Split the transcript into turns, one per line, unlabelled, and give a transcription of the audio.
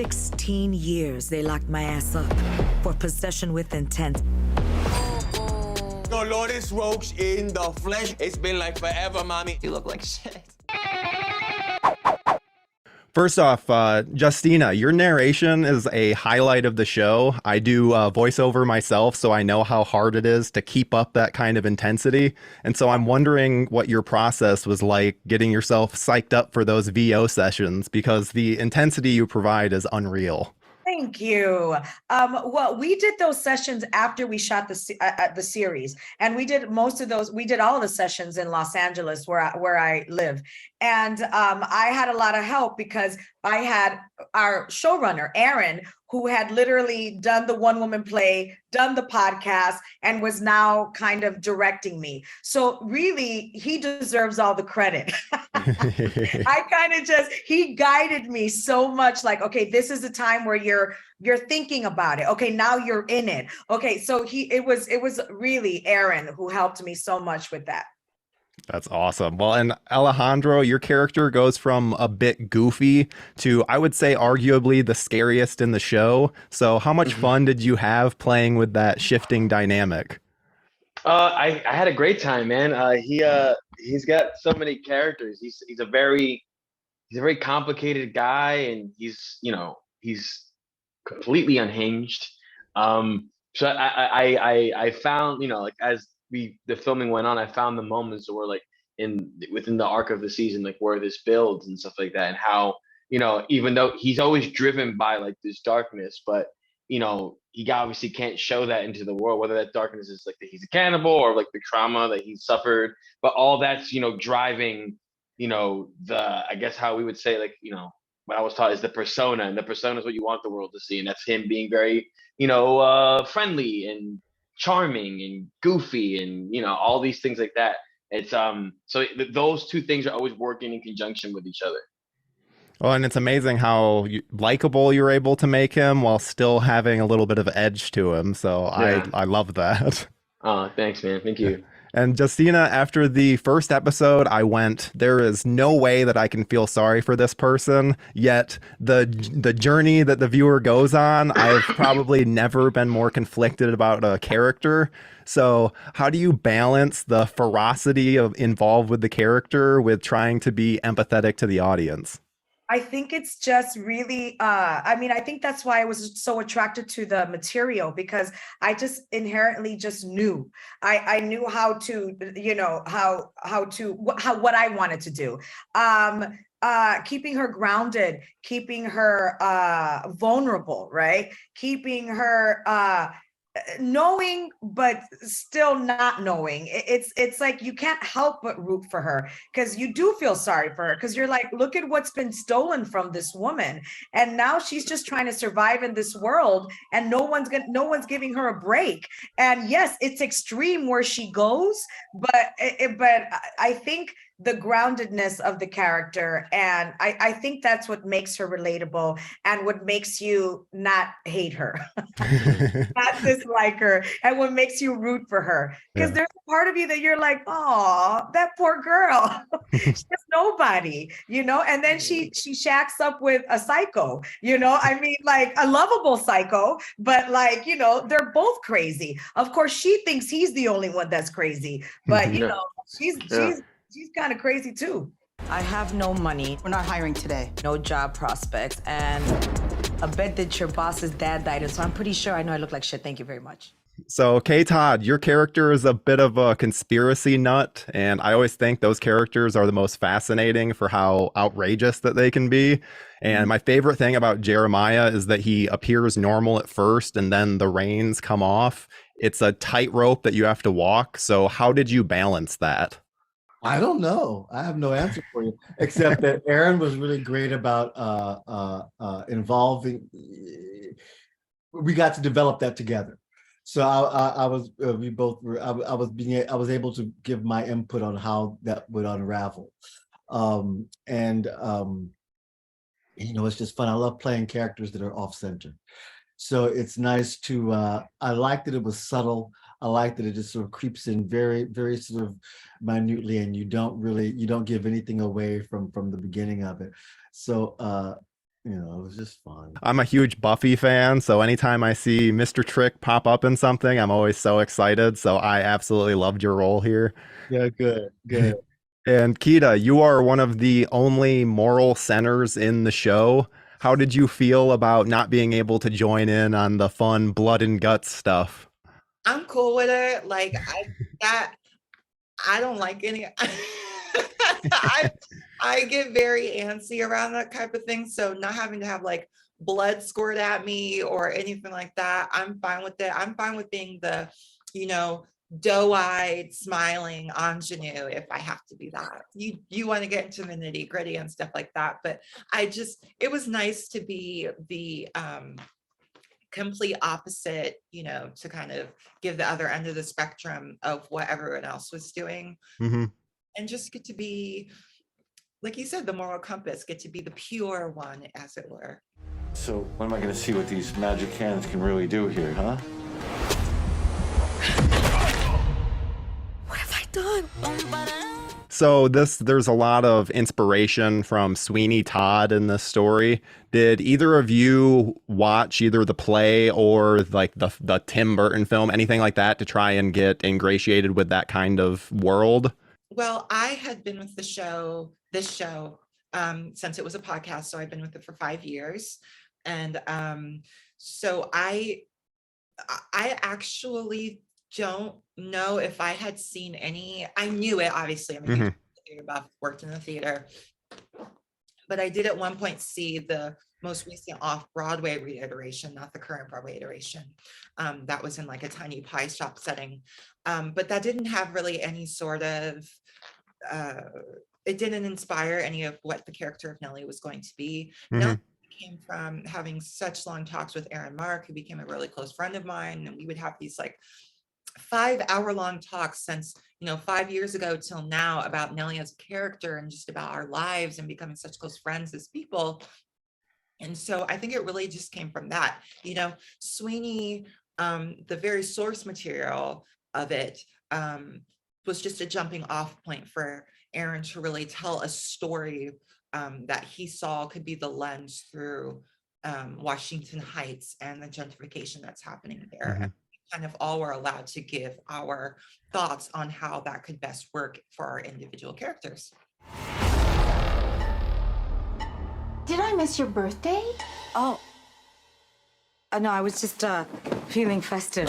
16 years they locked my ass up for possession with intent.
Dolores Roach in the flesh. It's been like forever, mommy. You look like shit.
First off, Justina, your narration is a highlight of the show. I do voiceover myself, so I know how hard it is to keep up that kind of intensity. And so I'm wondering what your process was like getting yourself psyched up for those VO sessions, because the intensity you provide is unreal.
Thank you. Well, we did those sessions after we shot the series, and we did most of those. We did all of the sessions in Los Angeles, where I live, and I had a lot of help because I had our showrunner Aaron, who had literally done the one woman play, done the podcast, and was now kind of directing me. So really, he deserves all the credit. I kind of he guided me so much, like, okay, this is the time where you're thinking about it. Okay, now you're in it. Okay, so it was really Aaron who helped me so much with that.
That's awesome. Well, and Alejandro, your character goes from a bit goofy to, I would say, arguably the scariest in the show. So how much fun did you have playing with that shifting dynamic?
I had a great time, man. He's got so many characters. He's a very complicated guy, and he's completely unhinged. So I found, like, as the filming went on, I found the moments where, like, within the arc of the season, like, where this builds and stuff like that, and how, even though he's always driven by, like, this darkness, but he obviously can't show that into the world, whether that darkness is like that he's a cannibal or like the trauma that he's suffered, but all that's driving I guess how we would say, like, what I was taught is the persona, and the persona is what you want the world to see, and that's him being very friendly and charming and goofy and all these things like that. It's so those two things are always working in conjunction with each other.
Well, and it's amazing how likable you're able to make him while still having a little bit of edge to him. So yeah. I love that.
Oh, thanks, man. Thank you.
And Justina, after the first episode, I went, there is no way that I can feel sorry for this person. Yet the journey that the viewer goes on, I've probably never been more conflicted about a character. So how do you balance the ferocity involved with the character with trying to be empathetic to the audience?
I think it's just really, I think that's why I was so attracted to the material, because I just inherently just knew. I knew how to, what I wanted to do. Keeping her grounded, keeping her vulnerable, right? Keeping her knowing but still not knowing. It's like you can't help but root for her, because you do feel sorry for her, because you're like, look at what's been stolen from this woman, and now she's just trying to survive in this world, and no one's giving her a break. And yes, it's extreme where she goes, but I think the groundedness of the character, and I think that's what makes her relatable and what makes you not hate her, not dislike her, and what makes you root for her. Because there's a part of you that you're like, oh, that poor girl. She's nobody, and then she shacks up with a psycho, like a lovable psycho, but like, they're both crazy. Of course, she thinks he's the only one that's crazy, but she's kind of crazy too.
I have no money.
We're not hiring today.
No job prospects. And I bet that your boss's dad died. And so I'm pretty sure I know I look like shit. Thank you very much.
So, Todd, your character is a bit of a conspiracy nut. And I always think those characters are the most fascinating for how outrageous that they can be. And my favorite thing about Jeremiah is that he appears normal at first and then the reins come off. It's a tightrope that you have to walk. So how did you balance that?
I don't know. I have no answer for you, except that Aaron was really great about involving. We got to develop that together. So I was able to give my input on how that would unravel. It's just fun. I love playing characters that are off center. So it's nice to, I like that it was subtle. I like that it just sort of creeps in very, very sort of minutely, and you don't give anything away from the beginning of it. So You know, it was just fun.
I'm a huge Buffy fan, so anytime I see Mr. Trick pop up in something, I'm always so excited. So I absolutely loved your role here.
Yeah, good, good.
And Kita, you are one of the only moral centers in the show. How did you feel about not being able to join in on the fun blood and guts stuff?
I'm cool with it. Like I don't like any I get very antsy around that type of thing. So not having to have like blood squirt at me or anything like that, I'm fine with it. I'm fine with being the, you know, doe-eyed, smiling ingenue if I have to be that. You want to get into the nitty-gritty and stuff like that. But it was nice to be the complete opposite, you know, to kind of give the other end of the spectrum of what everyone else was doing.
Mm-hmm.
And just get to be, like you said, the moral compass, get to be the pure one, as it were.
So when am I going to see what these magic cannons can really do here, huh?
What have I done?
So there's a lot of inspiration from Sweeney Todd in this story. Did either of you watch either the play or like the Tim Burton film, anything like that, to try and get ingratiated with that kind of world?
Well, I had been with this show, since it was a podcast. So I've been with it for 5 years. And so I actually don't know if I had seen any. I knew it, obviously. I'm a huge theater buff, worked in the theater. But I did at one point see the most recent off-Broadway reiteration, not the current Broadway iteration. That was in like a tiny pie shop setting. But that didn't have really any sort of, it didn't inspire any of what the character of Nellie was going to be. Nellie came from having such long talks with Aaron Mark, who became a really close friend of mine. And we would have these like 5-hour-long talks since, 5 years ago till now about Nellie as a character and just about our lives and becoming such close friends as people. And so I think it really just came from that. Sweeney, the very source material of it was just a jumping off point for Aaron to really tell a story that he saw could be the lens through Washington Heights and the gentrification that's happening there. And kind of all were allowed to give our thoughts on how that could best work for our individual characters.
Did I miss your birthday?
Oh. No, I was just feeling festive.